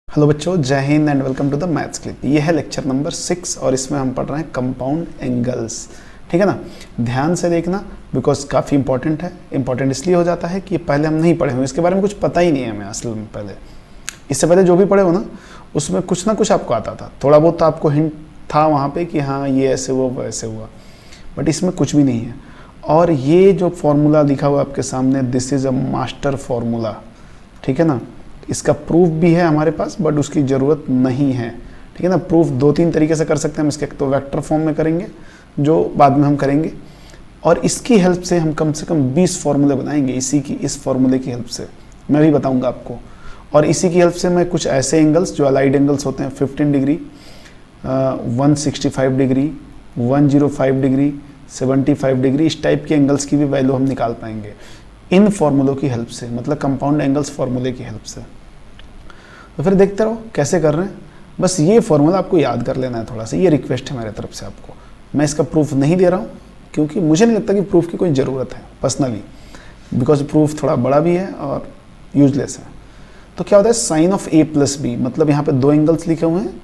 Hello बच्चों, जय हिंद and welcome to the maths clip. ये है लेक्चर नंबर 6 और इसमें हम पढ़ रहे हैं कंपाउंड एंगल्स। ठीक है ना, ध्यान से देखना बिकॉज काफ़ी इंपॉर्टेंट है। इंपॉर्टेंट इसलिए हो जाता है कि ये पहले हम नहीं पढ़े हुए, इसके बारे में कुछ पता ही नहीं है हमें असल में। पहले इससे पहले जो भी पढ़े हो ना, उसमें कुछ ना कुछ आपको आता था, थोड़ा बहुत तो आपको हिंट था वहाँ पर कि हाँ ये ऐसे हुआ वो ऐसे हुआ, बट इसमें कुछ भी नहीं है। और ये जो फॉर्मूला लिखा हुआ आपके सामने, this is a master formula. ठीक है ना, इसका प्रूफ भी है हमारे पास बट उसकी ज़रूरत नहीं है। ठीक है ना, प्रूफ दो तीन तरीके से कर सकते हैं हम इसके। एक तो वेक्टर फॉर्म में करेंगे जो बाद में हम करेंगे, और इसकी हेल्प से हम कम से कम 20 फार्मूले बनाएंगे। इस फार्मूले की हेल्प से मैं भी बताऊंगा आपको। और इसी की हेल्प से मैं कुछ ऐसे एंगल्स जो अलाइड एंगल्स होते हैं, 15 डिग्री, 165 डिग्री, 105 डिग्री, 75 डिग्री, इस टाइप के एंगल्स की भी वैल्यू हम निकाल पाएंगे इन फार्मूलों की हेल्प से, मतलब कंपाउंड एंगल्स फार्मूले की हेल्प से। तो फिर देखते रहो कैसे कर रहे हैं। बस ये फॉर्मूला आपको याद कर लेना है थोड़ा सा, ये रिक्वेस्ट है मेरे तरफ से आपको। मैं इसका प्रूफ नहीं दे रहा हूँ क्योंकि मुझे नहीं लगता कि प्रूफ की कोई ज़रूरत है पर्सनली, बिकॉज प्रूफ थोड़ा बड़ा भी है और यूजलेस है। तो क्या होता है sine of A plus B, मतलब यहाँ पे दो एंगल्स लिखे हुए हैं,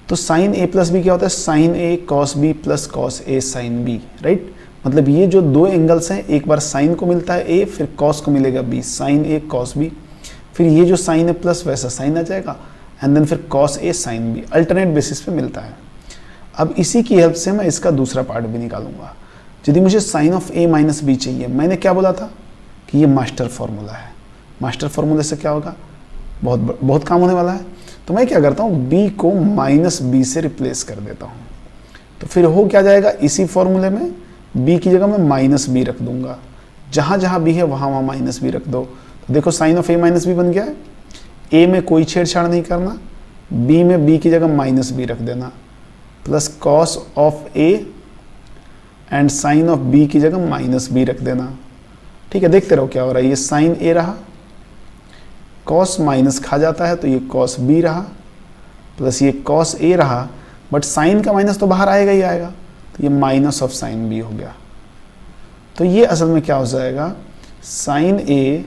तो साइन ए प्लस बी क्या होता है, sign A cos B plus cos A sine B, right. मतलब ये जो दो एंगल्स हैं, एक बार साइन को मिलता है ए, फिर कॉस को मिलेगा B, sine A cos B, फिर ये जो साइन है प्लस वैसा साइन आ जाएगा, एंड देन फिर cos A sine B, alternate basis पे मिलता है। अब इसी की हेल्प से मैं इसका दूसरा पार्ट भी निकालूंगा। यदि मुझे sine of A minus B चाहिए, मैंने क्या बोला था कि ये मास्टर फॉर्मूला है। मास्टर फॉर्मूले से क्या होगा, बहुत काम होने वाला है। तो मैं क्या करता हूँ, बी को माइनस बी से रिप्लेस कर देता हूँ, तो फिर हो क्या जाएगा, इसी फॉर्मूले में बी की जगह मैं माइनस बी रख दूंगा। जहाँ जहाँ बी है वहाँ वहाँ माइनस बी रख दो। तो देखो sine of A minus B बन गया है। ए में कोई छेड़छाड़ नहीं करना, बी में बी की जगह माइनस बी रख देना, plus cos of A and sine of B की जगह माइनस बी रख देना। ठीक है, देखते रहो क्या हो रहा है। ये साइन ए रहा, कॉस माइनस खा जाता है तो ये कॉस बी रहा, प्लस ये कॉस ए रहा, बट साइन का माइनस तो बाहर आएगा ही आएगा, तो ये माइनस ऑफ साइन बी हो गया। तो ये असल में क्या हो जाएगा, sine A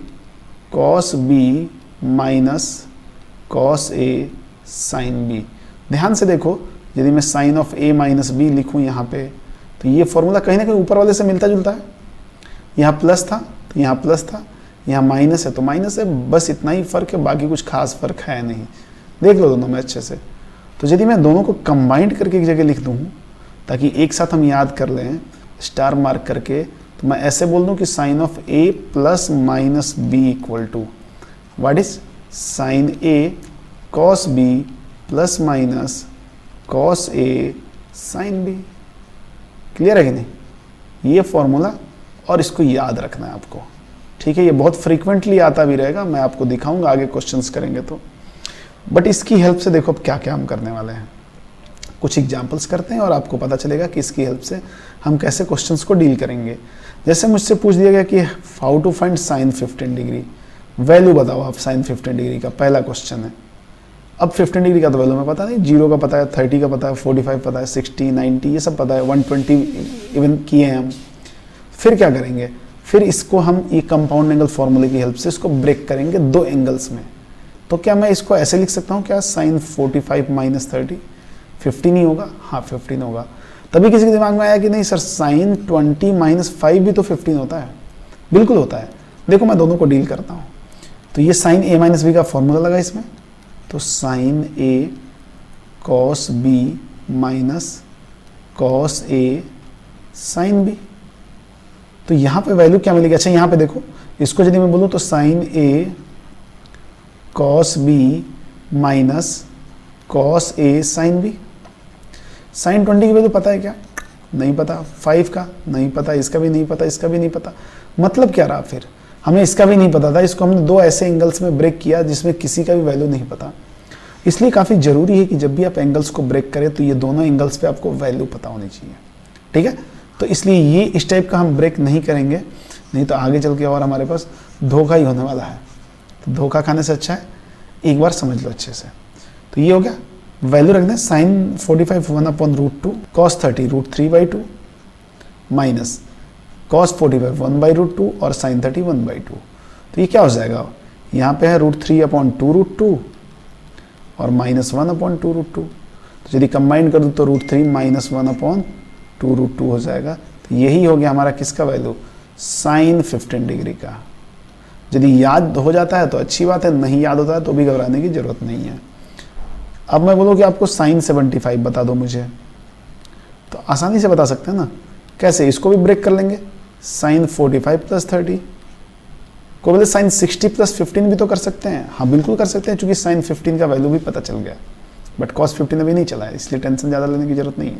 cos B minus cos A sine B. ध्यान से देखो, यदि मैं sine of A minus B लिखूँ यहाँ पे, तो ये फॉर्मूला कहीं ना कहीं ऊपर वाले से मिलता जुलता है। यहाँ प्लस था तो यहाँ प्लस था, यहाँ माइनस है तो माइनस है, बस इतना ही फ़र्क है, बाकी कुछ खास फ़र्क है नहीं। देख लो दोनों में अच्छे से। तो यदि मैं दोनों को कंबाइंड करके एक जगह लिख दूँ ताकि एक साथ हम याद कर लें स्टार मार्क करके, तो मैं ऐसे बोल दूं कि sine of A plus minus B equal to what is sine A cos B plus minus cos A sine B. Clear है कि नहीं, ये फॉर्मूला, और इसको याद रखना है आपको। ठीक है, ये बहुत फ्रीक्वेंटली आता भी रहेगा, मैं आपको दिखाऊंगा आगे क्वेश्चंस करेंगे तो। बट इसकी हेल्प से देखो अब क्या क्या हम करने वाले हैं। कुछ एग्जाम्पल्स करते हैं और आपको पता चलेगा कि इसकी हेल्प से हम कैसे क्वेश्चंस को डील करेंगे। जैसे मुझसे पूछ दिया गया कि how to find sine 15 degree, value बताओ आप साइन 15 डिग्री का, पहला क्वेश्चन है। अब 15 डिग्री का तो वैल्यू में पता नहीं, 0 का पता है, 30 का पता है, 45 पता है, 60, 90 ये सब पता है, 120 इवन किए हैं हम। फिर क्या करेंगे, फिर इसको हम ये कंपाउंड एंगल फॉर्मूले की हेल्प से इसको ब्रेक करेंगे दो एंगल्स में। तो क्या मैं इसको ऐसे लिख सकता हूँ क्या, साइन 45 माइनस 30 15 ही होगा, हाँ 15 होगा। तभी किसी के दिमाग में आया कि नहीं सर साइन 20 माइनस 5 भी तो 15 होता है। बिल्कुल होता है, देखो मैं दोनों को डील करता हूँ। तो ये साइन ए माइनस बी का फॉर्मूला लगा इसमें, तो sign A cos B minus cos A sine B. तो यहाँ पे वैल्यू क्या मिलेगी, अच्छा यहाँ पे देखो, इसको यदि मैं बोलूँ तो sign A cos B minus cos A sine B. Sign 20 की वैल्यू पता है क्या, नहीं पता। 5 का नहीं पता, इसका भी नहीं पता, इसका भी नहीं पता। मतलब क्या रहा, फिर हमें इसका भी नहीं पता था, इसको हमने दो ऐसे एंगल्स में ब्रेक किया जिसमें किसी का भी वैल्यू नहीं पता। इसलिए काफ़ी ज़रूरी है कि जब भी आप एंगल्स को ब्रेक करें तो ये दोनों एंगल्स पे आपको वैल्यू पता होनी चाहिए। ठीक है, तो इसलिए ये इस टाइप का हम ब्रेक नहीं करेंगे, नहीं तो आगे चल के और हमारे पास धोखा ही होने वाला है। तो धोखा खाने से अच्छा है एक बार समझ लो अच्छे से। तो ये हो गया, वैल्यू रख दें साइन 45 1/√2, कॉस 30 √3/2 माइनस कॉस 45 1/√2 और साइन 30 1/2। तो ये क्या हो जाएगा, यहाँ पे है √3/2 √2 और -1/2√2। तो यदि कंबाइन कर दूँ तो √3 -1/2√2 हो जाएगा। तो यही हो गया हमारा किसका वैल्यू, साइन 15 डिग्री का। यदि याद हो जाता है तो अच्छी बात है, नहीं याद होता है तो भी घबराने की जरूरत नहीं है। अब मैं बोलूँ कि आपको साइन 75 बता दो मुझे, तो आसानी से बता सकते हैं ना। कैसे, इसको भी ब्रेक कर लेंगे, साइन 45 + 30। को बोले साइन 60 + 15 भी तो कर सकते हैं। हाँ बिल्कुल कर सकते हैं, क्योंकि साइन 15 का वैल्यू भी पता चल गया, बट कॉस 15 अभी नहीं चला है, इसलिए टेंशन ज़्यादा लेने की जरूरत नहीं है।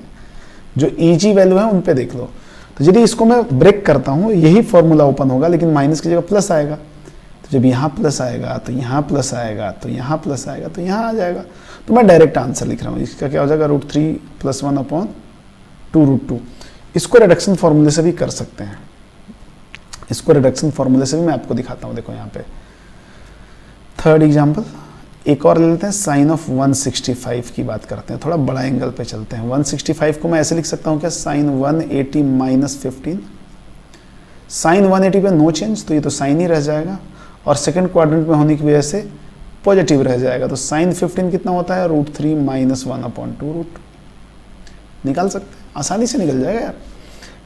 जो ईजी वैल्यू है उन पे देख लो। तो यदि इसको मैं ब्रेक करता हूँ, यही फॉर्मूला ओपन होगा, लेकिन माइनस की जगह प्लस आएगा। तो जब यहाँ प्लस आएगा तो यहाँ प्लस आएगा, तो यहाँ प्लस आएगा तो यहाँ आ जाएगा। तो मैं डायरेक्ट आंसर लिख रहा हूँ, इसका क्या हो जाएगा, √3 + 1/2√2। इसको रिडक्शन फॉर्मूले से भी कर सकते हैं, इसको रिडक्शन फॉर्मूले से भी मैं आपको दिखाता हूँ। देखो यहाँ पे थर्ड एग्जाम्पल एक और ले लेते हैं, साइन ऑफ 165 की बात करते हैं, थोड़ा बड़ा एंगल पे चलते हैं। 165 को मैं ऐसे लिख सकता हूँ क्या, साइन 180 - 15। साइन 180 पे नो चेंज, तो ये तो साइन ही रह जाएगा, और सेकंड क्वाड्रेंट में होने की वजह से पॉजिटिव रह जाएगा। तो साइन 15 कितना होता है, √3 - 1/2√2। निकाल सकते हैं, आसानी से निकल जाएगा यार,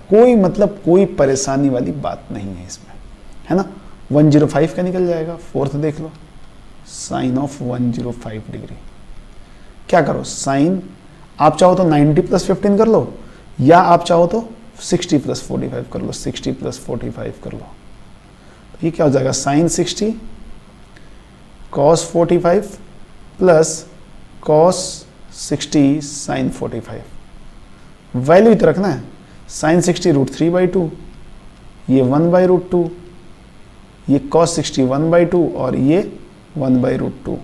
कोई मतलब कोई परेशानी वाली बात नहीं है इसमें, है ना। 105 का निकल जाएगा। फोर्थ देख लो, साइन ऑफ 105 डिग्री। क्या करो, साइन आप चाहो तो 90 + 15 कर लो, या आप चाहो तो 60 + 45 कर लो, 60 + 45 कर लो। तो ये क्या हो जाएगा, sine 60 cos 45 plus cos 60 sine 45। Value इतना रखना है, साइन 60 √3/2, ये 1/√2, ये cos 60 1/2 और ये 1/√2।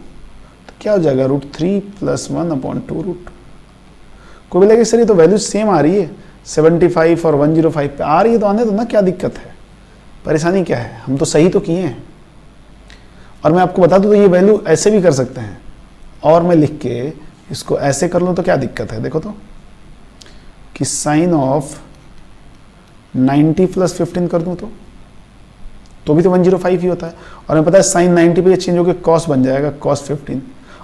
तो क्या हो जाएगा, √3 + 1/2√2। को भी लगे सर ये तो वैल्यू सेम आ रही है, 75 और 105 पे आ रही है, तो आने दो ना, क्या दिक्कत है, परेशानी क्या है, हम तो सही तो किए हैं। और मैं आपको बता दूं तो ये वैल्यू ऐसे भी कर सकते हैं, और मैं लिख के इसको ऐसे कर लूँ तो क्या दिक्कत है। देखो कि साइन ऑफ 90 + 15 कर दूं तो भी तो 105 ही होता है। और हमें पता है साइन 90 पे चेंज होकर कॉस बन जाएगा, cos 15।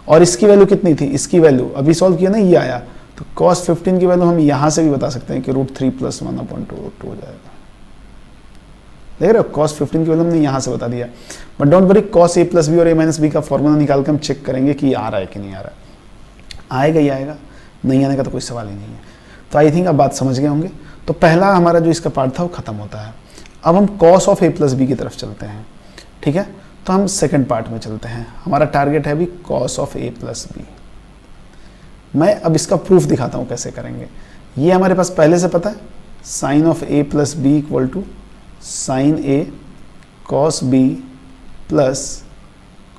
और इसकी वैल्यू कितनी थी, इसकी वैल्यू अभी सॉल्व किया ना, ये आया। तो cos 15 की वैल्यू हम यहाँ से भी बता सकते हैं कि √3 + 1/2√2 हो जाएगा। देख रहे हो, cos 15 की वैल्यू हमने यहाँ से बता दिया। But don't worry, cos a + b और a - b का फॉर्मूला निकाल के हम चेक करेंगे कि आ रहा है कि नहीं आ रहा है। आएगा ही आएगा, नहीं आने का तो कोई सवाल ही नहीं है। तो आई थिंक आप बात समझ गए होंगे। तो पहला हमारा जो इसका पार्ट था वो खत्म होता है। अब हम cos ऑफ a + b की तरफ चलते हैं, ठीक है। तो हम सेकंड पार्ट में चलते हैं, हमारा टारगेट है अभी cos ऑफ a + b। मैं अब इसका प्रूफ दिखाता हूँ कैसे करेंगे। ये हमारे पास पहले से पता है, sine of a + b = sine a cos b plus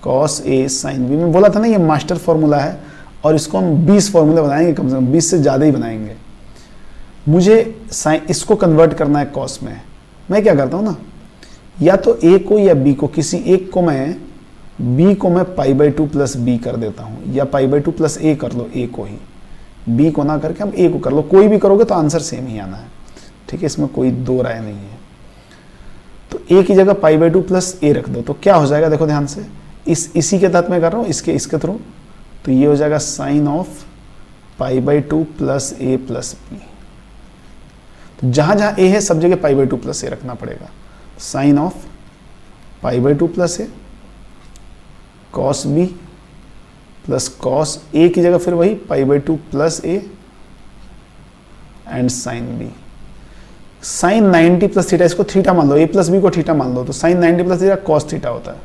cos a sin b। मैं बोला था ना ये मास्टर फॉर्मूला है, और इसको हम 20 फॉर्मूला बनाएंगे, कम से कम 20 से ज़्यादा ही बनाएंगे। मुझे साइन इसको कन्वर्ट करना है cos में। मैं क्या करता हूँ ना, या तो a को या b को, किसी एक को मैं b को मैं π/2 + b कर देता हूँ, या π/2 + a कर लो, a को ही, b को ना करके हम a को कर लो। कोई भी करोगे तो आंसर सेम ही आना है, ठीक है, इसमें कोई दो राय नहीं है। तो a की जगह π/2 + a रख दो, तो क्या हो जाएगा, देखो ध्यान से, इसी के तहत मैं कर रहा हूँ, इसके थ्रू। तो ये हो जाएगा साइन ऑफ π/2 + a + b। तो जहाँ जहाँ a है सब जगह π/2 + a रखना पड़ेगा। Sine of π/2 + a cos b plus cos a की जगह फिर वही π/2 + a एंड साइन b। साइन 90 + थीटा, इसको थीटा मान लो, a + b को थीटा मान लो, तो साइन 90 + थीटा cos थीटा होता है।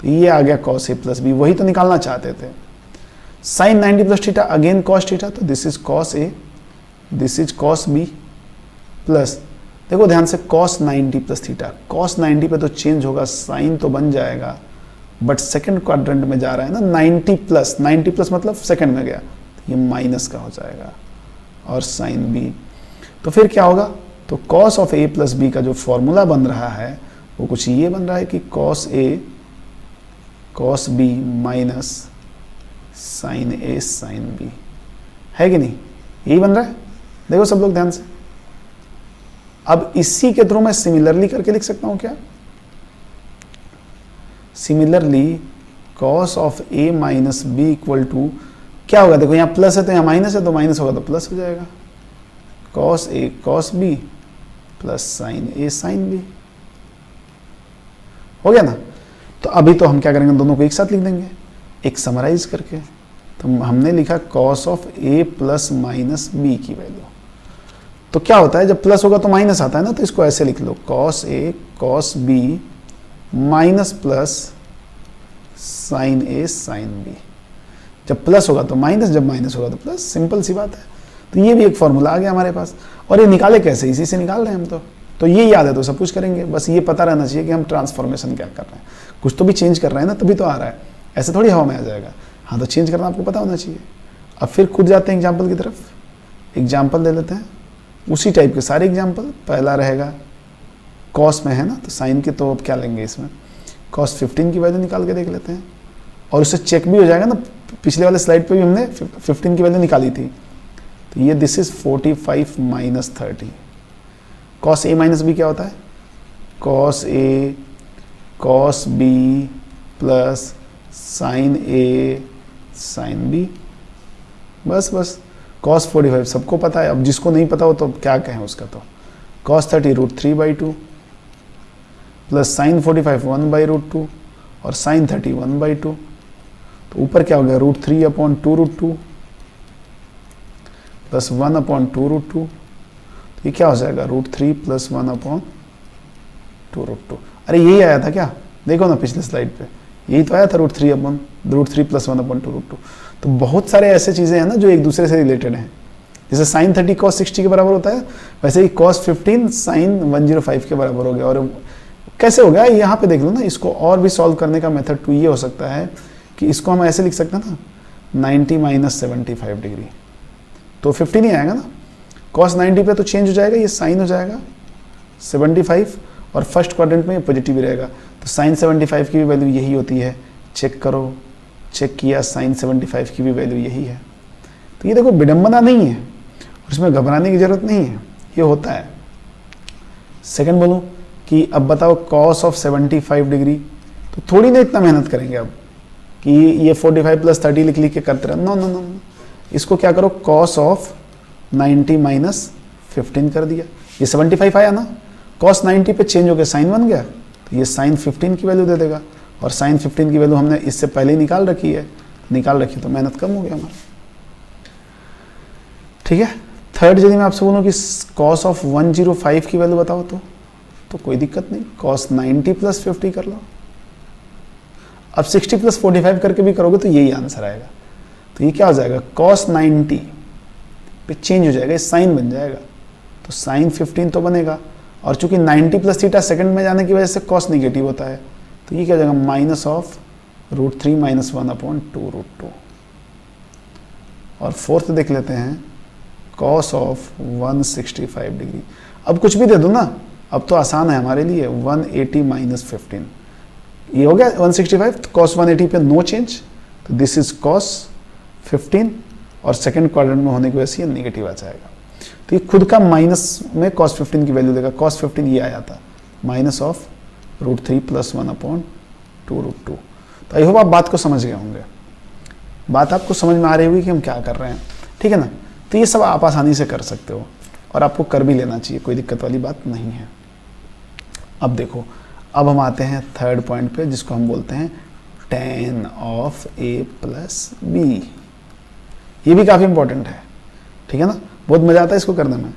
तो ये आ गया cos a + b, वही तो निकालना चाहते थे। Sine 90 + theta again cos theta, तो this is cos a, this is cos b plus, देखो ध्यान से, cos 90 + थीटा, cos 90 पे तो चेंज होगा, साइन तो बन जाएगा, बट सेकंड क्वाड्रेंट में जा रहा है ना, 90 प्लस मतलब सेकंड में गया, तो ये माइनस का हो जाएगा, और साइन b। तो फिर क्या होगा, तो cos ऑफ a + b का जो फॉर्मूला बन रहा है वो कुछ ये बन रहा है कि cos a cos b minus sine a sine b, है कि नहीं, यही बन रहा है। देखो सब लोग ध्यान से, अब इसी के थ्रू मैं सिमिलरली करके लिख सकता हूं क्या, similarly cos of A minus B equal to क्या होगा, देखो यहाँ प्लस है तो यहाँ माइनस है, तो माइनस होगा तो प्लस हो जाएगा, cos A cos B plus sine A sine B, हो गया ना। तो अभी तो हम क्या करेंगे, दोनों को एक साथ लिख देंगे एक समराइज करके। तो हमने लिखा cos of A plus minus B की वैल्यू, तो क्या होता है जब प्लस होगा तो माइनस आता है ना, तो इसको ऐसे लिख लो, cos A cos B minus plus sine A sine B. जब प्लस होगा तो माइनस, जब माइनस होगा तो प्लस, सिंपल सी बात है। तो ये भी एक फॉर्मूला आ गया हमारे पास। और ये निकाले कैसे, इसी से निकाल रहे हैं हम तो ये याद है तो सब कुछ करेंगे, बस ये पता रहना चाहिए कि हम ट्रांसफॉर्मेशन क्या कर रहे हैं, कुछ तो भी चेंज कर रहे हैं ना, तभी तो आ रहा है, ऐसे थोड़ी हवा में आ जाएगा। हाँ, तो चेंज करना आपको पता होना चाहिए। अब फिर खुद जाते हैं एग्जाम्पल की तरफ, एग्जाम्पल ले लेते हैं उसी टाइप के सारे एग्जाम्पल। पहला रहेगा कॉस में है ना, तो साइन के तो अब क्या लेंगे इसमें, कॉस 15 की वैल्यू निकाल के देख लेते हैं, और उससे चेक भी हो जाएगा ना, पिछले वाले स्लाइड पे भी हमने 15 की वैल्यू निकाली थी। तो ये this is 45 minus 30। Cos A minus B क्या होता है, cos A cos B plus sine A sine B, बस कॉस 45 सबको पता है। अब जिसको नहीं पता हो तो क्या कहें उसका, तो कॉस 30 √3/2 प्लस साइन 45 1/√2 और साइन 30 1/2। तो ऊपर क्या हो गया, √3/2√2 प्लस 1/2√2। तो ये क्या हो जाएगा, √3 प्लस 1/2√2। अरे यही आया था क्या, देखो ना पिछले स्लाइड पे यही तो आया था, √3 प्लस 1/2√2। तो बहुत सारे ऐसे चीज़ें हैं ना जो एक दूसरे से रिलेटेड हैं। जैसे साइन 30 कॉस 60 के बराबर होता है, वैसे ही कॉस 15 साइन 105 के बराबर हो गया। और कैसे हो गया, यहाँ पे देख लो ना, इसको और भी सॉल्व करने का मेथड 2 ये हो सकता है कि इसको हम ऐसे लिख सकते हैं ना, 90 माइनस 75 डिग्री, तो 15 ही आएगा ना। कॉस 90 पे तो चेंज हो जाएगा, ये साइन हो जाएगा 75, और फर्स्ट क्वाड्रेंट में ये पॉजिटिव ही रहेगा। तो साइन 75 की भी वैल्यू यही होती है, चेक करो, चेक किया, साइन 75 की भी वैल्यू यही है। तो ये देखो विडंबना नहीं है, और इसमें घबराने की जरूरत नहीं है, ये होता है। सेकंड बोलूँ कि अब बताओ कॉस ऑफ 75 डिग्री, तो थोड़ी ना इतना मेहनत करेंगे अब कि ये 45 प्लस 30 लिख के करते रहे, नो नो नो, इसको क्या करो, कॉस ऑफ 90 माइनस 15 कर दिया, ये 75 आया ना, कॉस 90 पे चेंज हो गया, साइन बन गया, तो ये साइन 15 की वैल्यू दे देगा। और साइन 15 की वैल्यू हमने इससे पहले ही निकाल रखी है, तो मेहनत कम हो गया हमारा। ठीक है। थर्ड यदि मैं आपसे बोलूँ कि कॉस ऑफ 105 की वैल्यू बताओ, तो कोई दिक्कत नहीं, कॉस 90 प्लस 50 कर लो। अब 60 प्लस 45 करके भी करोगे तो यही आंसर आएगा। तो ये क्या हो जाएगा, कॉस 90 पे चेंज हो जाएगा, ये साइन बन जाएगा, तो साइन 15 तो बनेगा। और चूंकि 90 प्लस थीटा सेकंड में जाने की वजह से कॉस निगेटिव होता है, तो ये क्या हो जाएगा, माइनस ऑफ √3 माइनस 1/2√2। और फोर्थ देख लेते हैं, कॉस ऑफ 165 डिग्री। अब कुछ भी दे दो ना, अब तो आसान है हमारे लिए, 180 माइनस 15, ये हो गया 165। तो कॉस 180 पे नो चेंज, तो दिस इज कॉस 15, और सेकंड क्वाड्रेंट में होने की वजह से ये निगेटिव आ जाएगा। तो ये खुद का माइनस में कॉस 15 की वैल्यू देगा, कॉस 15 ये आया था, माइनस ऑफ √3 प्लस 1/2√2। तो आई होप आप बात को समझ गए होंगे, बात आपको समझ में आ रही होगी कि हम क्या कर रहे हैं, ठीक है ना। तो ये सब आप आसानी से कर सकते हो, और आपको कर भी लेना चाहिए, कोई दिक्कत वाली बात नहीं है। अब देखो, अब हम आते हैं थर्ड पॉइंट पे, जिसको हम बोलते हैं tan of a plus B. ये भी काफ़ी इंपॉर्टेंट है, ठीक है ना, बहुत मज़ा आता है इसको करने में।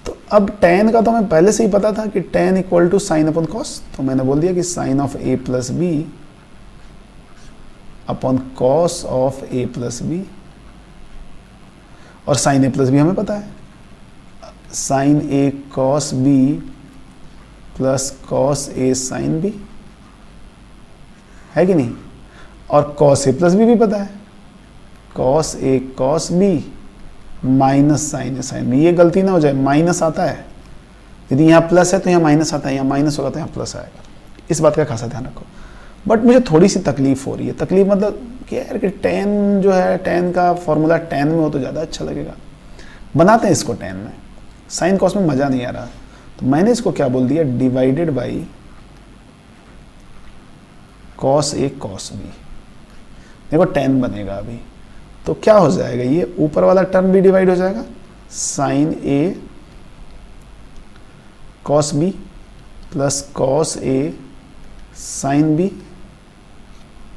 तो अब tan का तो हमें पहले से ही पता था कि tan equal to sine upon cos, तो मैंने बोल दिया कि sine of a plus B upon cos of a plus B, और साइन a प्लस बी हमें पता है, sine a cos b plus cos a sine b, है कि नहीं। और कॉस a प्लस बी भी पता है, cos a cos b minus sine a sine b। ये गलती ना हो जाए, माइनस आता है, यदि यहाँ प्लस है तो यहाँ माइनस आता है, यहाँ माइनस होगा तो यहाँ प्लस आएगा, इस बात का खासा ध्यान रखो। बट मुझे थोड़ी सी तकलीफ हो रही है, तकलीफ मतलब कि यार कि tan जो है, tan का फॉर्मूला tan में हो तो ज़्यादा अच्छा लगेगा, बनाते हैं इसको tan में, साइन कॉस में मज़ा नहीं आ रहा। तो मैंने इसको क्या बोल दिया, divided by cos a cos b। देखो tan बनेगा अभी, तो क्या हो जाएगा, ये ऊपर वाला टर्म भी डिवाइड हो जाएगा, sine A cos B plus cos A sine B,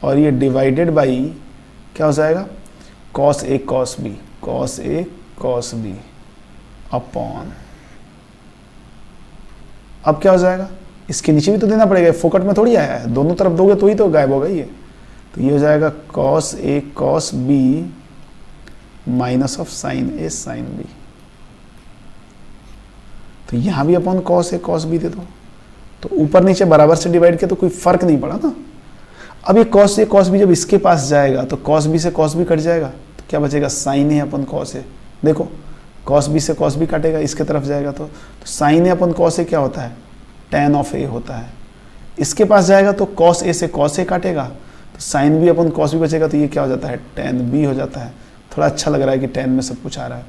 और ये डिवाइडेड बाई क्या हो जाएगा, cos A cos B, cos A cos B upon, अब क्या हो जाएगा, इसके नीचे भी तो देना पड़ेगा, फोकट में थोड़ी आया है, दोनों तरफ दोगे तो ही तो गायब होगा ये, तो ये हो जाएगा cos A cos B minus of sine A sine B, तो यहां भी upon cos A cos B दे दो, तो ऊपर नीचे बराबर से डिवाइड किया तो कोई फर्क नहीं पड़ा ना। अब ये कॉस ए कॉस बी जब इसके पास जाएगा तो कॉस बी से कॉस बी कट जाएगा, तो क्या बचेगा, sign A upon cos A, देखो कॉस बी से कॉस बी काटेगा, इसके तरफ जाएगा तो sign A upon cos A क्या होता है, tan ऑफ ए होता है, इसके पास जाएगा तो कॉस ए से कॉस ए काटेगा, तो साइन बी अपन कॉस बी बचेगा, तो ये क्या हो जाता है, tan बी हो जाता है। थोड़ा अच्छा लग रहा है कि tan में सब कुछ आ रहा है।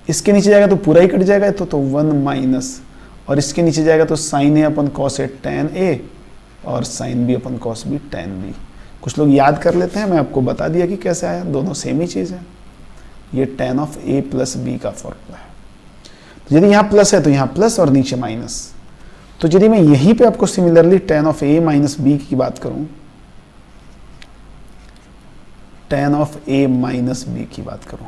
इसके नीचे जाएगा तो पूरा ही कट जाएगा, तो 1 माइनस, और इसके नीचे जाएगा तो sign A upon cos A tan ए, और साइन बी अपन कॉस बी tan बी। कुछ लोग याद कर लेते हैं, मैं आपको बता दिया कि कैसे आया, दोनों सेम ही चीज़ है। ये tan of A plus B का फॉर्मूला है। तो यदि यहाँ प्लस है तो यहाँ प्लस और नीचे माइनस, तो यदि मैं यहीं पे आपको similarly tan of A minus B की बात करूं, tan of A minus B की बात करूं,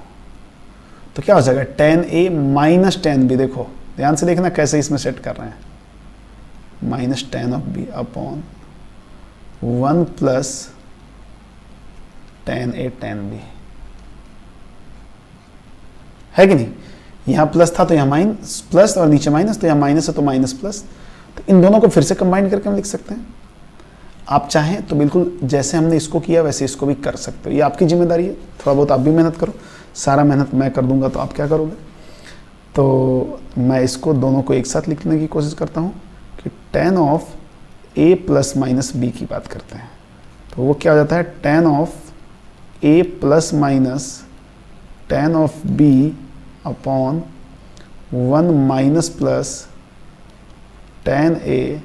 तो क्या हो जाएगा, tan A minus tan B, देखो ध्यान से देखना कैसे इसमें सेट कर रहे हैं, minus tan of B upon 1 plus tan A tan B, है कि नहीं। यहाँ प्लस था तो यहाँ माइनस प्लस, और नीचे माइनस, तो यहाँ माइनस है तो माइनस प्लस, तो इन दोनों को फिर से कंबाइन करके हम लिख सकते हैं। आप चाहें तो बिल्कुल जैसे हमने इसको किया वैसे इसको भी कर सकते हो, ये आपकी जिम्मेदारी है, थोड़ा बहुत आप भी मेहनत करो, सारा मेहनत मैं कर दूंगा तो आप क्या करोगे। तो मैं इसको दोनों को एक साथ लिखने की कोशिश करता हूँ कि tan of A plus minus B की बात करते हैं, तो वो क्या हो जाता है, tan of A plus minus tan of B upon 1 minus plus tan A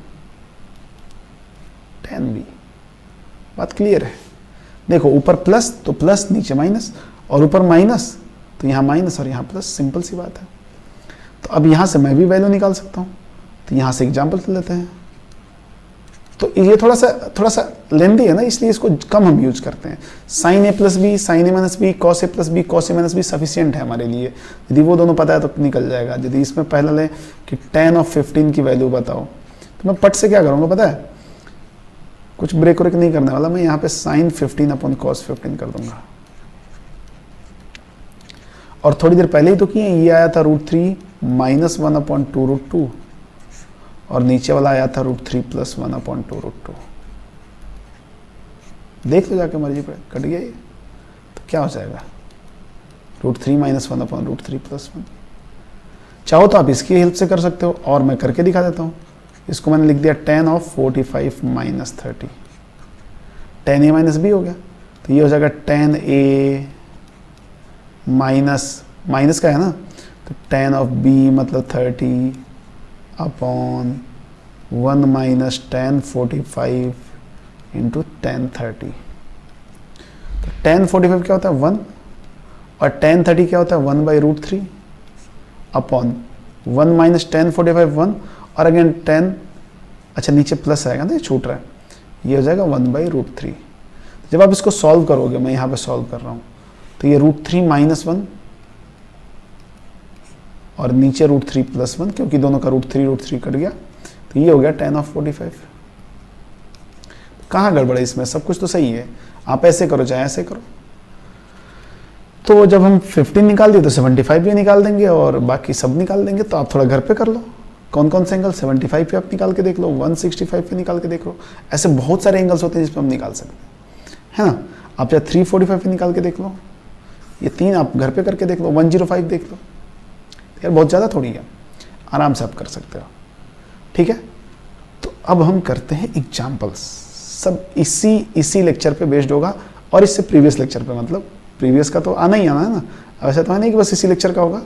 tan B. बात क्लियर है। देखो ऊपर प्लस तो प्लस, नीचे माइनस, और ऊपर माइनस तो यहाँ माइनस और यहाँ प्लस, सिंपल सी बात है। तो अब यहाँ से मैं भी वैल्यू निकाल सकता हूँ, तो यहाँ से एग्जाम्पल लेते हैं। तो ये थोड़ा सा लेंदी है ना, इसलिए इसको कम हम यूज करते हैं। Sine A plus B sine A minus B, cos A plus B cos A minus B sufficient है हमारे लिए। यदि वो दोनों पता है तो निकल जाएगा। यदि इसमें पहला लें कि tan ऑफ 15 की वैल्यू बताओ, तो मैं पट से क्या करूँगा पता है, कुछ ब्रेक व्रेक नहीं करने वाला, मैं यहाँ पे साइन 15 अपॉन कॉस 15 कर दूंगा। और थोड़ी देर पहले ही तो किए, ये आया था √3 माइनस 1 अपॉन 2√2, और नीचे वाला आया था √3 प्लस 1 अपॉन 2√2। देख लो जाके मर्जी पे, कट गया ये, तो क्या हो जाएगा, √3 माइनस 1 अपॉन √3 प्लस 1। चाहो तो आप इसकी हेल्प से कर सकते हो, और मैं करके दिखा देता हूँ। इसको मैंने लिख दिया tan of 45 minus 30, tan A minus B हो गया, तो ये हो जाएगा tan ए माइनस का है ना, तो tan ऑफ बी मतलब 30 upon 1 minus tan 45 into tan 30। तो tan 45 क्या होता है 1, और tan 30 क्या होता है 1/√3 अपॉन 1 माइनस tan 45 1, और अगेन tan, अच्छा नीचे प्लस आएगा ना, छूट रहा है, ये हो जाएगा 1/√3। जब आप इसको सॉल्व करोगे, मैं यहाँ पे सॉल्व कर रहा हूँ, तो ये √3 माइनस 1 और नीचे √3 प्लस 1, क्योंकि दोनों का √3 कट गया, तो ये हो गया tan ऑफ 45। कहाँ गड़बड़ है इसमें, सब कुछ तो सही है। आप ऐसे करो चाहे ऐसे करो। तो जब हम 15 निकाल दिए तो 75 भी निकाल देंगे और बाकी सब निकाल देंगे। तो आप थोड़ा घर पे कर लो, कौन कौन से एंगल 75 पे आप निकाल के देख लो, 165 पे निकाल के देख लो। ऐसे बहुत सारे एंगल्स होते हैं जिस पर हम निकाल सकते हैं, है ना। आप चाहे 345 पे निकाल के देख लो, ये 3 आप घर पे करके देख लो, 105 देख लो। यार बहुत ज़्यादा थोड़ी है, आराम से आप कर सकते हो, ठीक है। तो अब हम करते हैं एग्जाम्पल्स, सब इसी लेक्चर पे बेस्ड होगा और इससे प्रीवियस लेक्चर पे, मतलब प्रीवियस का तो आना ही आना है ना, ऐसा तो है नहीं कि बस इसी लेक्चर का होगा।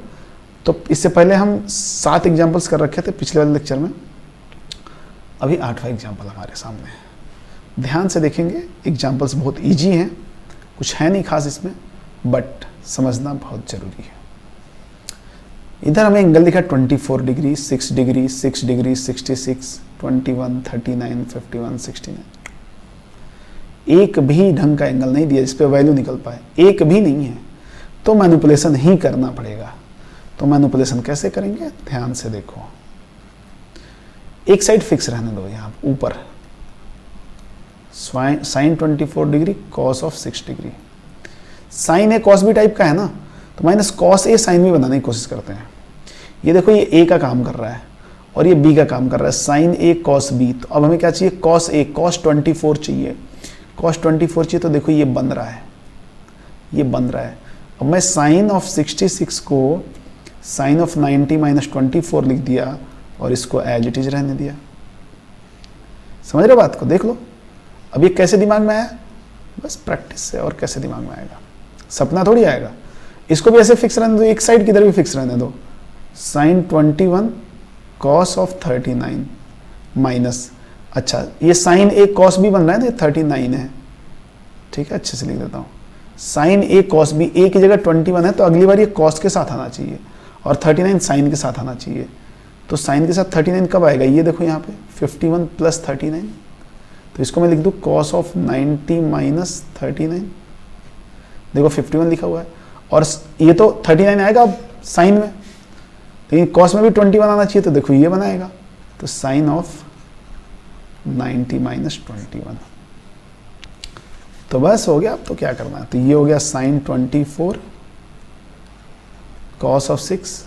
तो इससे पहले हम 7 एग्जाम्पल्स कर रखे थे पिछले वाले लेक्चर में, अभी 8वां एग्जाम्पल हमारे सामने है। ध्यान से देखेंगे, एग्जाम्पल्स बहुत ईजी हैं, कुछ है नहीं खास इसमें, बट समझना बहुत जरूरी है। इधर हमें एंगल दिखा 24 डिग्री, 6 डिग्री, 6 डिग्री, 66, 21, 39, 51, 69। एक भी ढंग का एंगल नहीं दिया जिस पे वैल्यू निकल पाए, एक भी नहीं है, तो मैनिपुलेशन ही करना पड़ेगा। तो मैनिपुलेशन कैसे करेंगे, ध्यान से देखो। एक साइड फिक्स रहने दो, यहाँ ऊपर sine 24 degree cos of 6 degree. Sine A cos B type का है ना, तो minus cos A sine B बनाने की कोशिश करते हैं। ये देखो, ये ए का काम कर रहा है और ये बी का काम कर रहा है, साइन ए कॉस बी। तो अब हमें क्या चाहिए, कॉस ए, कॉस 24 चाहिए, कॉस 24 चाहिए। तो देखो ये बन रहा है, ये बन रहा है। अब मैं साइन ऑफ 66 को साइन ऑफ 90 माइनस 24 लिख दिया और इसको एज इट इज रहने दिया। समझ रहे बात को, देख लो। अब ये कैसे दिमाग में आया, बस प्रैक्टिस से, और कैसे दिमाग में आएगा, सपना थोड़ी आएगा। इसको भी ऐसे फिक्स रहने दो, एक साइड किधर भी फिक्स रहने दो, साइन 21 कॉस ऑफ 39 माइनस, अच्छा ये साइन ए कॉस बी बन रहा है ना, 39 है, ठीक है, अच्छे से लिख देता हूँ। साइन ए कॉस बी, ए की जगह 21 है, तो अगली बार ये कॉस के साथ आना चाहिए और 39 साइन के साथ आना चाहिए। तो साइन के साथ 39 कब आएगा, ये देखो यहाँ पे 51 प्लस 39, तो इसको मैं लिख दूँ कॉस ऑफ 90 माइनस 39। देखो 51 लिखा हुआ है और ये तो 39 आएगा अब साइन में, लेकिन कॉस में भी 21 आना चाहिए, तो देखो ये बनाएगा, तो साइन ऑफ 90 माइनस 21। तो बस हो गया, अब तो क्या करना है, तो ये हो गया साइन 24 कॉस ऑफ 6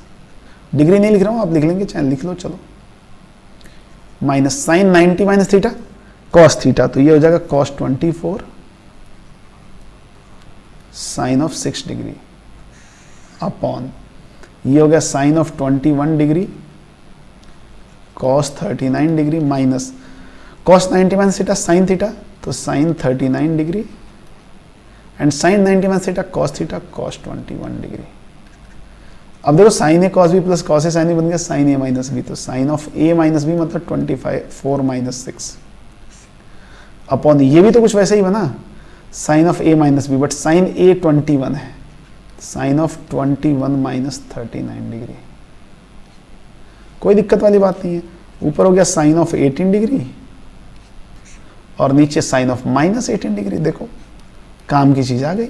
डिग्री, नहीं लिख रहा हूँ, आप लिख लेंगे चाहे लिख लो, चलो, minus sine 90 minus theta cos theta, तो ये हो जाएगा cos 24 sine of 6 degree upon, ये हो गया sine of 21 degree cos 39 degree minus cos 90 minus theta sine theta, तो sine 39 degree and sine 90 minus theta cos 21 degree. अब देखो sine A cos B plus cos A sine B बन गया sine A minus B, तो sign of A minus B मतलब 24 minus 6 upon, ये भी तो कुछ वैसे ही बना, sine of A minus B, but sine A 21 है, साइन ऑफ 21 माइनस 39 डिग्री। कोई दिक्कत वाली बात नहीं है। ऊपर हो गया साइन ऑफ 18 डिग्री और नीचे साइन ऑफ माइनस 18 डिग्री। देखो काम की चीज आ गई,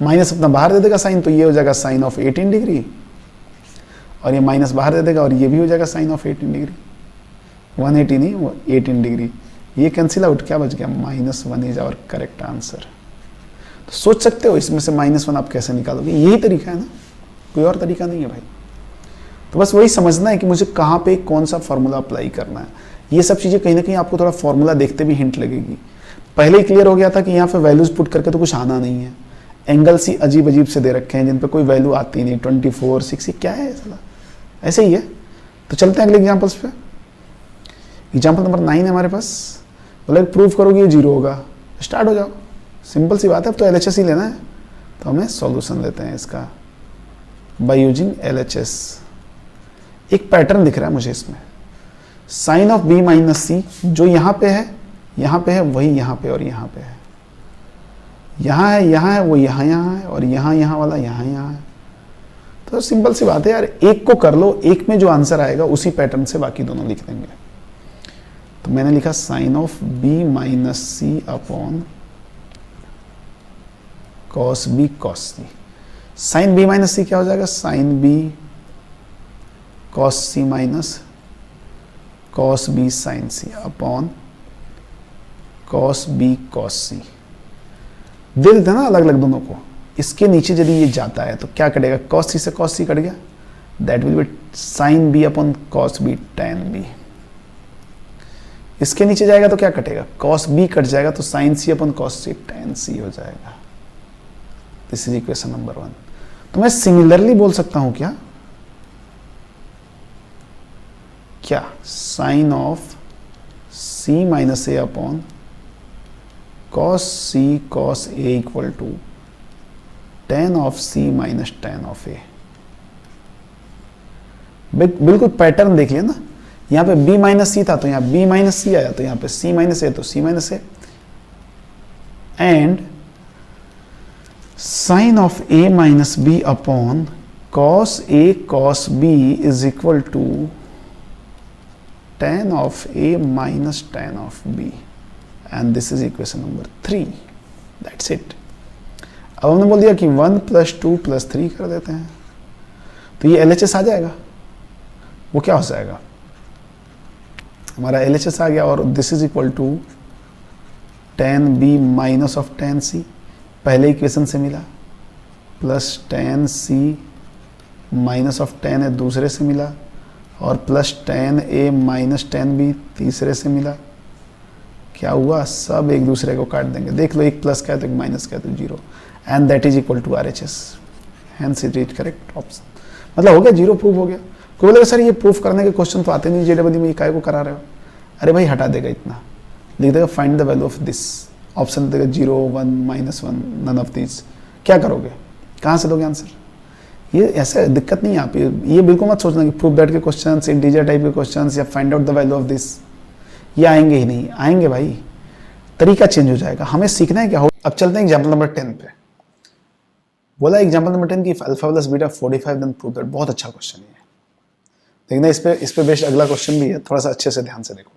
माइनस अपना बाहर दे देगा साइन, तो ये हो जाएगा साइन ऑफ 18 डिग्री और ये माइनस बाहर दे देगा और ये भी हो जाएगा साइन ऑफ 18 डिग्री। 180 नहीं, वो 18 डिग्री, ये कैंसिल आउट, क्या बच गया, -1 इज आवर करेक्ट आंसर। तो सोच सकते हो इसमें से -1 आप कैसे निकालोगे, यही तरीका है ना, कोई और तरीका नहीं है भाई। तो बस वही समझना है कि मुझे कहाँ पे कौन सा फॉर्मूला अप्लाई करना है। ये सब चीज़ें कहीं ना कहीं आपको थोड़ा फॉर्मूला देखते भी हिंट लगेगी। पहले ही क्लियर हो गया था कि यहाँ पे वैल्यूज पुट करके तो कुछ आना नहीं है, एंगल्स ही अजीब अजीब से दे रखे हैं जिन पे कोई वैल्यू आती नहीं, 24, 6 क्या है ऐसे ही है। तो चलते हैं अगले एग्जाम्पल्स पे। एग्जाम्पल नंबर 9 है हमारे पास, बोले प्रूव करोगे ये 0 होगा, स्टार्ट हो जाओ, सिंपल सी बात है। अब तो LHS ही लेना है, तो हमें सॉल्यूशन लेते हैं इसका बाय यूजिंग LHS। एक पैटर्न दिख रहा है मुझे इसमें, साइन ऑफ b माइनस सी, जो यहाँ पे है वही यहाँ पे और यहाँ पे है, यहाँ है वो यहाँ है और यहाँ वाला यहाँ है। तो सिंपल सी बात है यार, एक को कर लो, एक में जो आंसर आएगा उसी पैटर्न से बाकी दोनों लिख देंगे। तो मैंने लिखा sine of b minus C upon cos b cos C. Sine b minus C क्या हो जाएगा, sine b cos C minus cos b sine C upon cos b cos C. दे देते ना अलग अलग दोनों को। इसके नीचे यदि ये जाता है तो क्या कटेगा, कॉस सी से कॉस सी कट गया, that will be sine b upon cos b tan b। इसके नीचे जाएगा तो क्या कटेगा, कॉस b कट जाएगा तो sine c upon cos c tan c हो जाएगा। This is equation number 1। तो मैं सिमिलरली बोल सकता हूं क्या sine of c minus A upon cos c cos a equal to tan of c minus tan of a। बिल्कुल pattern देखिए ना, यहाँ पे b माइनस सी था तो यहाँ b माइनस सी आया, तो यहाँ पे c माइनस ए तो c minus A, and sine of A minus B upon cos A cos B is equal to tan of a minus tan of b, and this is equation number 3. That's it. अब हमने बोल दिया कि 1 + 2 + 3 कर देते हैं, तो ये LHS आ जाएगा। वो क्या हो जाएगा, हमारा LHS आ गया, और this is equal to tan b minus of tan c, पहले इक्वेशन से मिला, plus tan c minus of tan a दूसरे से मिला, और plus tan a minus tan b तीसरे से मिला। क्या हुआ, सब एक दूसरे को काट देंगे। देख लो, एक प्लस का है तो एक माइनस का है तो 0, and that is equal to RHS, hence it is correct option. मतलब हो गया, 0 प्रूव हो गया। कोई बोलेगा सर ये प्रूफ करने के क्वेश्चन तो आते नहीं JEE में, काय को करा रहे हो? अरे भाई हटा देगा इतना, लिख देगा find the value of this, option देगा 0 1 -1 नन ऑफ दिस। क्या करोगे, कहाँ से दोगे आंसर? ये ऐसे दिक्कत नहीं है। आप ये बिल्कुल मत सोचना कि प्रूफ दैट के क्वेश्चंस, इंटीजर टाइप के क्वेश्चंस या find out the value of this, ये आएंगे ही नहीं। आएंगे भाई, तरीका चेंज हो जाएगा। हमें सीखना है क्या हो। अब चलते हैं एग्जांपल नंबर 10 पे। बोला एग्जांपल नंबर 10 की alpha plus beta 45 then prove that. बहुत अच्छा क्वेश्चन है, देखना इस पे बेस्ड अगला क्वेश्चन भी है, थोड़ा सा अच्छे से ध्यान से देखो।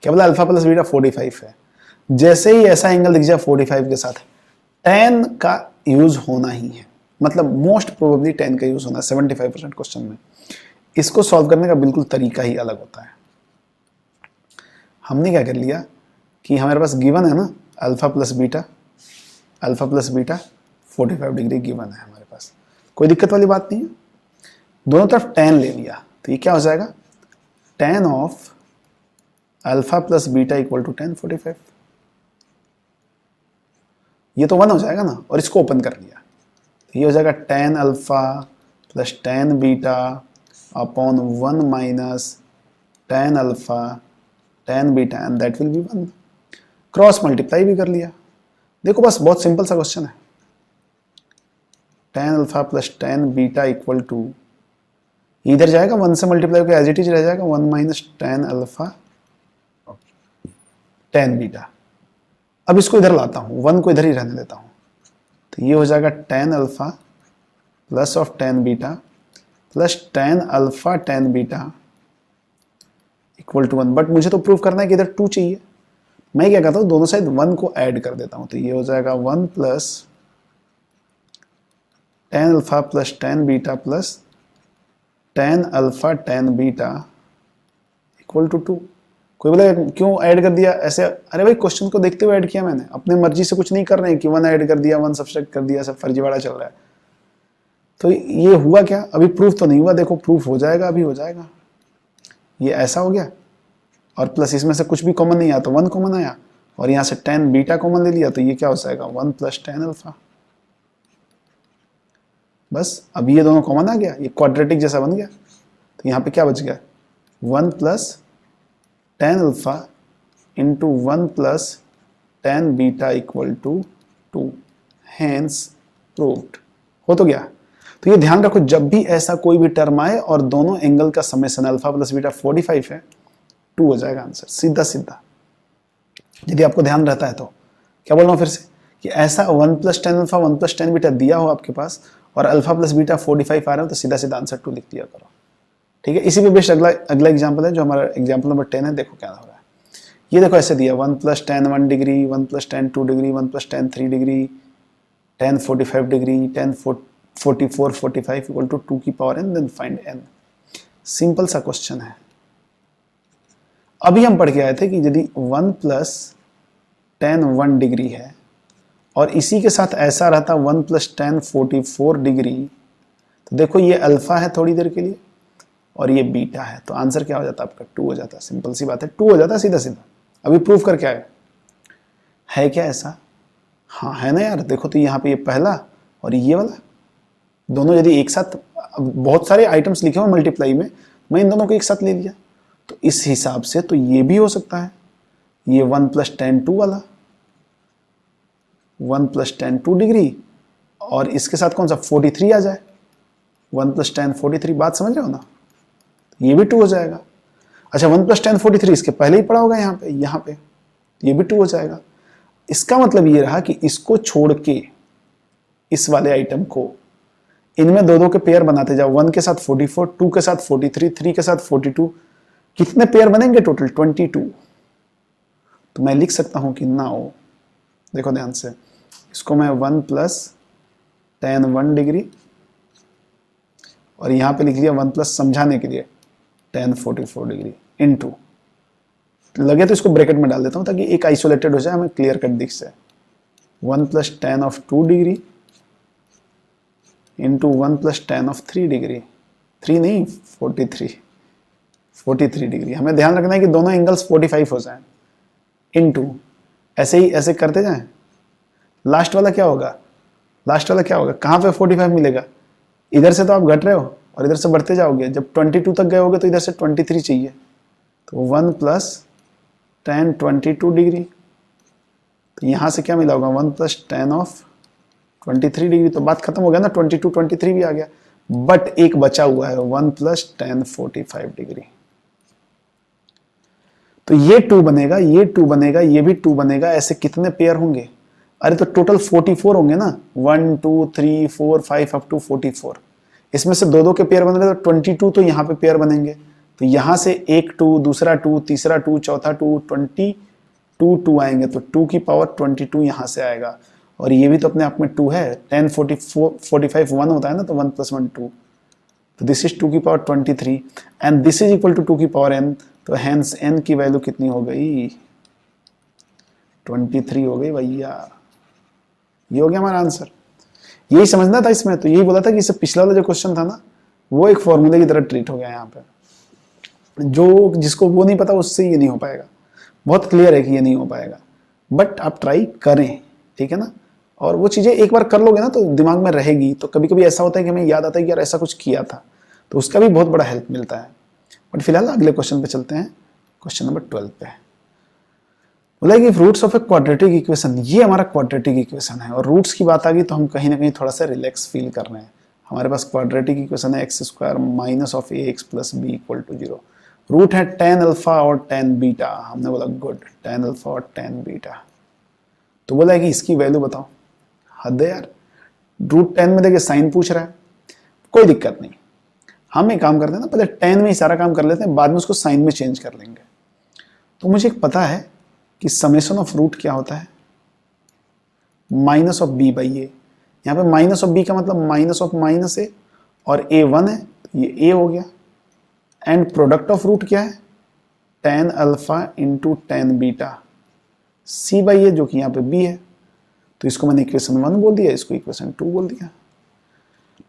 क्या बोला, अल्फा प्लस बीटा 45 है, जैसे ही ऐसा एंगल दिख जाए 45 के साथ tan का यूज होना ही है, मतलब मोस्ट प्रोबेबली tan का यूज होना है 75% क्वेश्चन में। इसको सॉल्व करने का बिल्कुल तरीका ही अलग होता है। हमने क्या कर लिया कि हमारे पास गिवन है ना alpha plus beta 45 degree given है हमारे पास, कोई दिक्कत वाली बात नहीं है। दोनों तरफ tan ले लिया, तो ये क्या हो जाएगा, tan of alpha plus beta equal to tan 45। ये तो 1 हो जाएगा ना, और इसको ओपन कर लिया, तो ये हो जाएगा tan alpha plus tan beta upon 1 minus tan alpha tan beta, and that will B 1। Cross multiply भी कर लिया। देखो बस बहुत सिंपल सा क्वेश्चन है। tan alpha plus tan beta equal to, इधर जाएगा 1 से मल्टीप्लाई होकर एज इट इज रह जाएगा 1 minus tan alpha tan beta. अब इसको इधर लाता हूं, 1 को इधर ही रहने देता हूं, तो ये हो जाएगा tan alpha plus of tan beta plus tan alpha tan beta equal to 1। But मुझे तो प्रूव करना है कि इधर 2 चाहिए। मैं क्या करता हूं, दोनों साइड 1 को ऐड कर देता हूं, तो ये हो जाएगा 1 plus tan alpha plus tan beta plus tan alpha tan beta equal to 2। कोई बोले क्यों ऐड कर दिया ऐसे? अरे भाई क्वेश्चन को देखते हुए ऐड किया मैंने, अपने मर्जी से कुछ नहीं कर रहे हैं कि 1 ऐड कर दिया 1 सब्सट्रैक्ट कर दिया, सब फर्जीवाड़ा चल रहा है। तो ये हुआ क्या, अभी प्रूफ तो नहीं हुआ, देखो प्रूफ हो जाएगा, अभी हो जाएगा। ये ऐसा हो गया, और प्लस इसमें से कुछ भी कॉमन नहीं आया तो 1 कॉमन आया, और यहाँ से tan बीटा कॉमन ले लिया, तो ये क्या हो जाएगा 1 प्लस tan अल्फा। बस अब ये दोनों कॉमन आ गया, ये क्वाड्रेटिक जैसा बन गया, तो यहाँ पे क्या बच गया 1 plus tan alpha into 1 plus tan beta equal to 2, hence proved. हो तो गया। तो ये ध्यान रखो, जब भी ऐसा कोई भी टर्म आए और दोनों एंगल का समेशन अल्फा प्लस बीटा 45 है, 2 हो जाएगा आंसर, सीधा सीधा। यदि आपको ध्यान रहता है तो क्या बोल रहा हूँ फिर से, कि ऐसा 1 plus tan alpha 1 plus tan beta दिया हो आपके पास और अल्फा प्लस बीटा 45 आ रहा हो, तो सीधा सीधा आंसर 2 लिख दिया करो। ठीक है, इसी पे बेस्ड अगला एग्जाम्पल है जो हमारा एग्जाम्पल नंबर 10 है। देखो क्या हो रहा है, ये देखो ऐसे दिया 1 plus tan 1 degree 1 plus tan 2 degree 1 plus tan 3 degree tan 45 degree tan 44 45 equal to 2 की power n, then find n। Simple सा क्वेश्चन है। अभी हम पढ़ के आए थे कि यदि 1 प्लस tan 1 डिग्री है और इसी के साथ ऐसा रहता 1 प्लस tan 44 डिग्री, तो देखो ये अल्फा है थोड़ी देर के लिए और ये बीटा है, तो आंसर क्या हो जाता है आपका 2 हो जाता है। सिंपल सी बात है, 2 हो जाता है सीधा सीधा। अभी प्रूफ करके आए, है क्या ऐसा? हाँ है ना यार, देखो तो यहाँ पे ये पहला और ये वाला दोनों यदि एक साथ, बहुत सारे आइटम्स लिखे हुए मल्टीप्लाई में, मैं इन दोनों को एक साथ ले लिया, तो इस हिसाब से तो ये भी हो सकता है, ये 1 प्लस tan 2 वाला 1 प्लस tan 2 डिग्री और इसके साथ कौन सा 43 आ जाए, 1 प्लस tan 43, बात समझ रहे हो ना, ये भी 2 हो जाएगा। अच्छा 1 प्लस tan 43 इसके पहले ही पड़ा होगा यहाँ पे ये भी 2 हो जाएगा। इसका मतलब ये रहा कि इसको छोड़ के इस वाले आइटम को, इनमें दो दो के पेयर बनाते जाओ, 1 के साथ 44, 2 के साथ 43, 3 के साथ 42, कितने पेयर बनेंगे टोटल 22। तो मैं लिख सकता हूं कि नाउ, देखो ध्यान से, इसको मैं 1 प्लस tan 1 डिग्री, और यहां पे लिख लिया 1 प्लस समझाने के लिए tan 44 डिग्री इनटू, लगे तो इसको ब्रैकेट में डाल देता हूं ताकि एक आइसोलेटेड हो जाए, हमें क्लियर कट दिख जाए। 1 plus tan of 2 degree into 1 plus tan of 3 degree, 3 नहीं 43 डिग्री, हमें ध्यान रखना है कि दोनों एंगल्स 45 हो जाएं, इनटू ऐसे ही ऐसे करते जाएं। लास्ट वाला क्या होगा, लास्ट वाला क्या होगा, कहाँ पे 45 मिलेगा, इधर से तो आप घट रहे हो और इधर से बढ़ते जाओगे, जब 22 तक गए होगे तो इधर से 23 चाहिए, तो 1 प्लस tan 22 डिग्री, तो यहाँ से क्या मिला होगा 1 प्लस tan ऑफ 23 डिग्री, तो बात खत्म हो गया ना, 22 23 भी आ गया, बट एक बचा हुआ है 1 प्लस tan 45 डिग्री। तो ये 2 बनेगा, ये 2 बनेगा, ये भी 2 बनेगा, ऐसे कितने पेयर होंगे, अरे तो टोटल 44 होंगे ना, 1 2 3 4 5 अप टू 44, इसमें से दो दो के पेयर बन रहे तो 22 तो यहाँ पे पेयर बनेंगे, तो यहाँ से एक 2, दूसरा 2, तीसरा 2, चौथा 2, 2 आएंगे, तो 2 की पावर 22 यहाँ से आएगा, और ये भी तो अपने आप में 2 है, 10 45 1 होता है ना, तो 1 प्लस 1 2, तो दिस इज 2 की power 23 and this is equal to 2 की पावर n, तो हैंस n की वैल्यू कितनी हो गई 23 हो गई भैया। ये हो गया हमारा आंसर, यही समझना था इसमें, तो यही बोला था कि इससे पिछला वाला जो क्वेश्चन था ना, वो एक फॉर्मूले की तरह ट्रीट हो गया यहाँ पे, जो जिसको वो नहीं पता उससे ये नहीं हो पाएगा, बहुत क्लियर है कि ये नहीं हो पाएगा, बट आप ट्राई करें, ठीक है ना, और वो चीज़ें एक बार कर लोगे ना तो दिमाग में रहेगी, तो कभी कभी ऐसा होता है कि हमें याद आता है कि यार ऐसा कुछ किया था, तो उसका भी बहुत बड़ा हेल्प मिलता है। बट फिलहाल अगले क्वेश्चन पे चलते हैं, क्वेश्चन नंबर 12 पे बोला कि roots of a quadratic equation, ये हमारा क्वाड्रेटिक इक्वेशन है, और रूट्स की बात आ गई तो हम कहीं ना कहीं थोड़ा सा रिलैक्स फील कर रहे हैं। हमारे पास क्वाड्रेटिक इक्वेशन है x square minus of a x plus b equal to 0, root है tan अल्फा और tan बीटा, हमने बोला गुड tan अल्फा और tan बीटा, तो बोला है कि इसकी वैल्यू बताओ, हद है यार, रूट 10 में देखिए साइन पूछ रहा है, कोई दिक्कत नहीं, हम एक काम करते हैं ना, पहले 10 में ही सारा काम कर लेते हैं, बाद में उसको साइन में चेंज कर लेंगे। तो मुझे एक पता है कि समेशन ऑफ रूट क्या होता है, माइनस ऑफ बी बाई ए, यहाँ पे माइनस ऑफ बी का मतलब माइनस ऑफ माइनस ए, और ए 1 है तो ये ए हो गया, एंड प्रोडक्ट ऑफ रूट क्या है tan alpha into tan beta, C by A जो कि यहाँ पे बी है, तो इसको मैंने इक्वेशन 1 बोल दिया, इसको इक्वेशन 2 बोल दिया।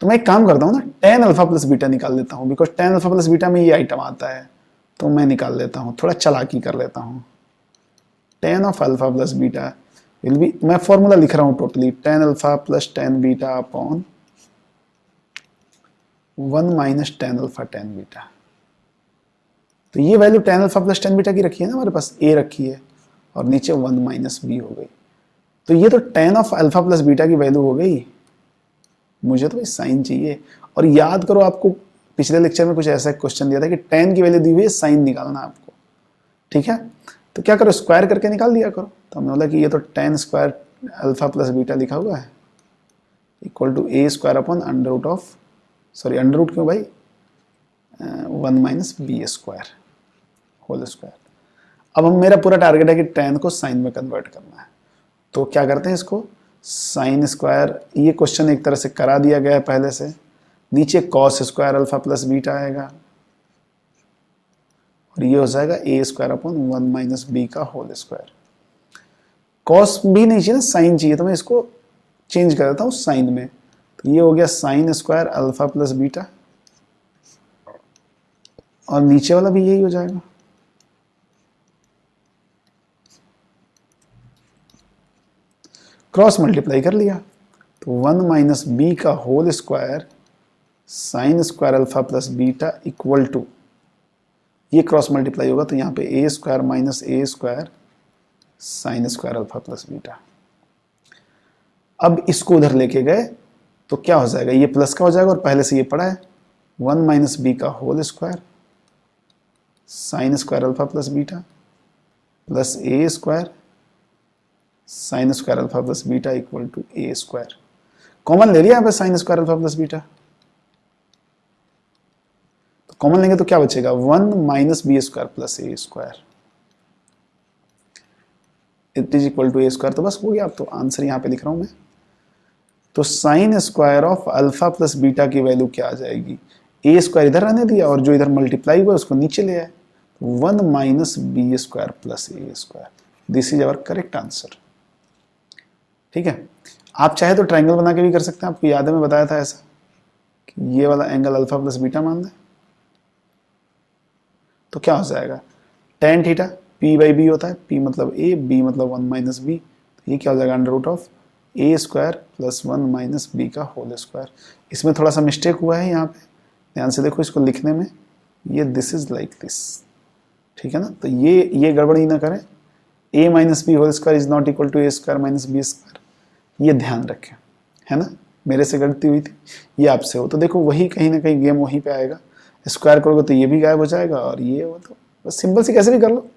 तो मैं एक काम करता हूँ ना, tan अल्फा प्लस बीटा निकाल लेता हूँ, because tan alpha plus beta में ये आइटम आता है, तो मैं निकाल लेता हूँ, थोड़ा चालाकी कर लेता हूँ। tan of alpha plus beta will be, मैं फॉर्मूला लिख रहा हूँ totally, tan alpha plus tan beta upon 1 minus tan alpha tan beta. तो ये value tan alpha plus tan beta की रखी है ना हमारे पास, a रखी है, और नीचे 1 माइनस बी हो गई, तो ये तो tan of alpha plus beta की वैल्यू हो गई, मुझे तो साइन चाहिए। और याद करो, आपको पिछले लेक्चर में कुछ ऐसा क्वेश्चन दिया था कि tan की वैल्यू दी हुई है, साइन निकालना आपको, ठीक है, तो क्या करो स्क्वायर करके निकाल दिया करो। तो हमने बोला कि ये तो tan square alpha plus beta लिखा हुआ है equal to a square upon under root of, sorry under root क्यों भाई, 1 minus b square whole square. अब हम, मेरा पूरा टारगेट है कि tan को साइन में कन्वर्ट करना है, तो क्या करते हैं इसको साइन स्क्वायर, ये क्वेश्चन एक तरह से करा दिया गया है पहले से, नीचे cos square alpha plus beta आएगा, और ये हो जाएगा a square upon 1 minus B का होल स्क्वायर। कॉस भी नहीं चाहिए ना, साइन चाहिए, तो मैं इसको चेंज कर देता हूँ साइन में, तो ये हो गया sign square alpha plus beta, और नीचे वाला भी यही हो जाएगा, क्रॉस मल्टीप्लाई कर लिया, तो 1 माइनस बी का whole square sine square alpha plus beta equal to, ये क्रॉस मल्टीप्लाई होगा तो यहाँ पे A square minus A square sine square alpha plus beta. अब इसको उधर लेके गए तो क्या हो जाएगा, ये प्लस का हो जाएगा, और पहले से ये पड़ा है 1 माइनस बी का whole square sine square alpha plus beta plus a square sine square alpha plus beta equal to a square. Common ले लिया यहाँ पे sine square alpha plus beta, तो कॉमन लेंगे तो क्या बचेगा 1 minus b square plus a square it is equal to a square. तो बस हो गया, अब तो आंसर यहाँ पे लिख रहा हूं मैं। तो sine square of alpha plus beta की वैल्यू क्या आ जाएगी, ए स्क्वायर इधर रहने दिया और जो इधर मल्टीप्लाई हुआ उसको नीचे ले आए, 1 minus b square plus a square. This is our correct answer. ठीक है, आप चाहे तो ट्रायंगल बना के भी कर सकते हैं, आपको याद है मैं बताया था ऐसा कि ये वाला एंगल अल्फा प्लस बीटा मान दें तो क्या हो जाएगा tan theta, p by b होता है, p मतलब a, b मतलब 1 माइनस बी, तो ये क्या हो जाएगा under root of a square plus 1 minus B का होल स्क्वायर। इसमें थोड़ा सा मिस्टेक हुआ है यहाँ पे, ध्यान से देखो इसको लिखने में, ये दिस इज लाइक दिस, ठीक है ना। तो ये गड़बड़ी ना करें, a minus b whole square is not equal to a square minus b square, ये ध्यान रखें, है ना। मेरे से गलती हुई थी, ये आपसे हो, तो देखो वही कहीं ना कहीं गेम वहीं पे आएगा, स्क्वायर करोगे तो ये भी गायब हो जाएगा और ये हो, तो बस सिंपल सी कैसे भी कर लो।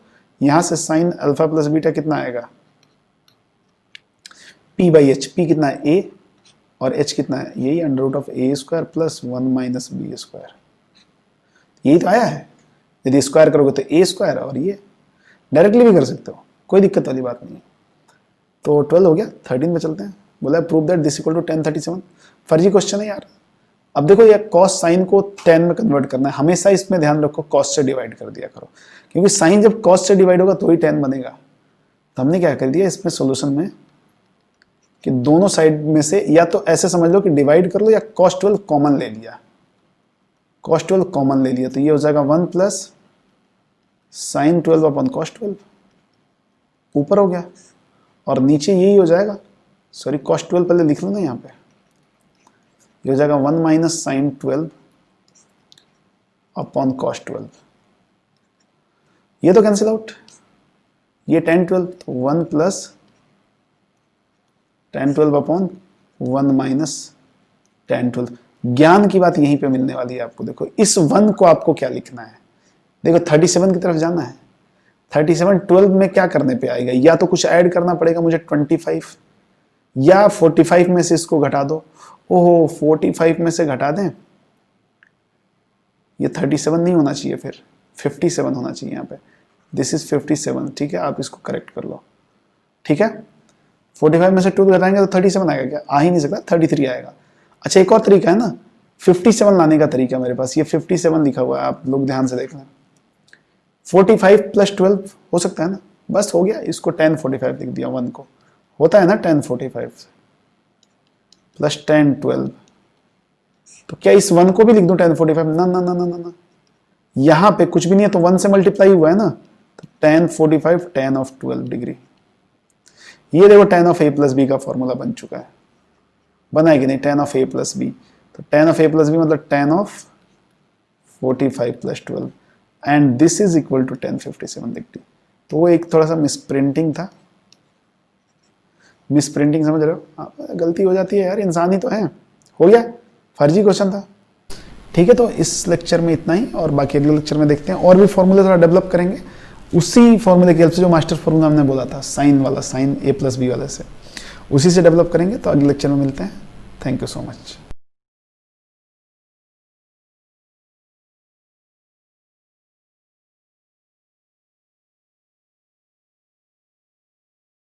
यहां से साइन अल्फा प्लस बीटा कितना आएगा p बाई एच, p कितना है a और h कितना है, यही under root of a square plus 1 minus b square, यही तो आया है। यदि स्क्वायर करोगे तो a स्क्वायर और ये डायरेक्टली भी कर सकते हो, कोई दिक्कत वाली बात नहीं है। तो 12 हो गया, 13 पे चलते हैं। बोला prove that this equal to tan 37, फर्जी क्वेश्चन है यार। अब देखो ये कॉस साइन को tan में कन्वर्ट करना है, हमेशा इसमें ध्यान रखो कॉस से डिवाइड कर दिया करो, क्योंकि साइन जब कॉस से डिवाइड होगा तो ही tan बनेगा। तो हमने क्या कर दिया इसमें सोल्यूशन में कि दोनों साइड में से या तो ऐसे समझ लो कि डिवाइड कर लो या cos 12 कॉमन ले लिया, cos 12 कॉमन ले लिया, तो ये हो जाएगा 1 प्लस साइन 12 अपॉन cos 12, ऊपर हो गया, और नीचे यही हो जाएगा, सॉरी cos 12 पहले लिख लो ना यहाँ पे, ये हो जाएगा 1 माइनस साइन 12 अपॉन cos 12, ये तो कैंसिल आउट, ये tan 12, तो 1 plus tan 12 upon 1 minus tan 12। ज्ञान की बात यहीं पे मिलने वाली है आपको। देखो इस 1 को आपको क्या लिखना है, देखो 37 की तरफ जाना है, 37 12 में क्या करने पे आएगा, या तो कुछ ऐड करना पड़ेगा मुझे 25, या 45 में से इसको घटा दो। ओहो 45 में से घटा दें, ये 37 नहीं होना चाहिए, फिर 57 होना चाहिए यहाँ पे, दिस इज 57, ठीक है। आप इसको करेक्ट कर लो, ठीक है। 45 में से 12 घटाएंगे तो 37 आएगा क्या, आ ही नहीं सकता, 33 आएगा। अच्छा एक और तरीका है ना 57 लाने का तरीका मेरे पास, ये 57 लिखा हुआ है, आप लोग ध्यान से देख लें, 45 प्लस 12 हो सकता है ना, बस हो गया, इसको tan 45 लिख दिया, 1 को होता है ना tan 45 प्लस tan 12, तो क्या इस 1 को भी लिख दूं tan 45, ना ना ना ना ना ना, यहां पे कुछ भी नहीं है तो 1 से मल्टीप्लाई हुआ है ना, तो tan 45 tan ऑफ 12 डिग्री, ये देखो tan of a plus B का फॉर्मूला बन चुका है, बना है कि नहीं, tan of a plus b, तो tan of a plus B मतलब tan of 45 plus 12 and this is equal to tan 57 degree. तो वो एक थोड़ा सा मिसप्रिंटिंग था, मिसप्रिंटिंग समझ रहे हो, गलती हो जाती है यार, इंसान ही तो है, हो गया, फर्जी क्वेश्चन था। ठीक है, तो इस लेक्चर में इतना ही, और बाकी अगले लेक्चर में देखते हैं और भी फॉर्मूले थोड़ा डेवलप करेंगे उसी फॉर्मूले की हेल्प से जो मास्टर फॉर्मूला हमने बोला था साइन वाला, साइन a प्लस बी वाले से, उसी से डेवलप करेंगे। तो अगले लेक्चर में मिलते हैं, थैंक यू सो मच।